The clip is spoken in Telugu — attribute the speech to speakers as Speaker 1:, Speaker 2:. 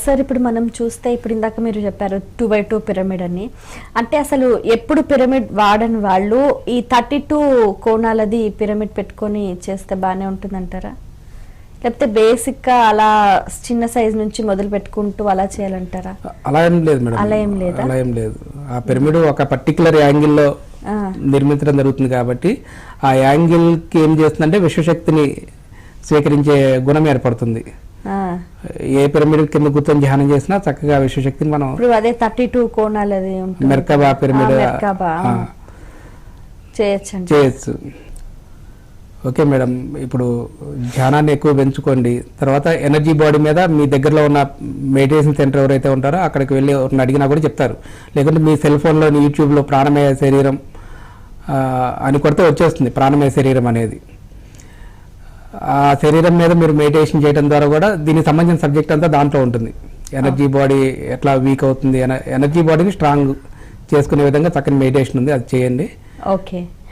Speaker 1: సార్ ఇప్పుడు మనం చూస్తే ఇప్పుడు ఇందాక మీరు చెప్పారు 2x2 పిరమిడ్ అని, అంటే అసలు ఎప్పుడు పిరమిడ్ వాడని వాళ్ళు ఈ 32 కోణాలది పిరమిడ్ పెట్టుకొని చేస్తే బాగానే ఉంటుందంటారా, లేకపోతే బేసిక్ గా అలా చిన్న సైజ్ నుంచి మొదలు పెట్టుకుంటూ అలా చేయాలంటారా?
Speaker 2: అలా ఏం లేదు మేడం,
Speaker 1: అలా ఏం లేదు.
Speaker 2: అలా ఏం లేదు. ఆ పిరమిడ్ ఒక పర్టికులర్ యాంగిల్లో నిర్మించడం జరుగుతుంది కాబట్టి ఆ యాంగిల్ కి ఏం చేస్తుందంటే విశ్వశక్తిని స్వీకరించే గుణం ఏర్పడుతుంది. ఏ పిరమిడ్ కింద కూర్చొని ధ్యానం చేసినా చక్కగా విశ్వశక్తిని మనం
Speaker 1: అదే 32 కోణాలు అది
Speaker 2: మెర్కబా పిరమిడ్ చేయొచ్చు. ఓకే మేడం, ఇప్పుడు ధ్యానాన్ని ఎక్కువ పెంచుకోండి. తర్వాత ఎనర్జీ బాడీ మీద మీ దగ్గరలో ఉన్న మెడిటేషన్ సెంటర్ ఎవరైతే ఉంటారో అక్కడికి వెళ్ళి అడిగినా కూడా చెప్తారు. లేకుంటే మీ సెల్ ఫోన్లో యూట్యూబ్లో ప్రాణమయ శరీరం అని కొడితే వచ్చేస్తుంది ప్రాణమయ శరీరం అనేది. ఆ శరీరం మీద మీరు మెడిటేషన్ చేయడం ద్వారా కూడా దీనికి సంబంధించిన సబ్జెక్ట్ అంతా దాంట్లో ఉంటుంది. ఎనర్జీ బాడీ ఎట్లా వీక్ అవుతుంది, ఎనర్జీ బాడీని స్ట్రాంగ్ చేసుకునే విధంగా చక్కని మెడిటేషన్ ఉంది, అది చేయండి.
Speaker 1: ఓకే.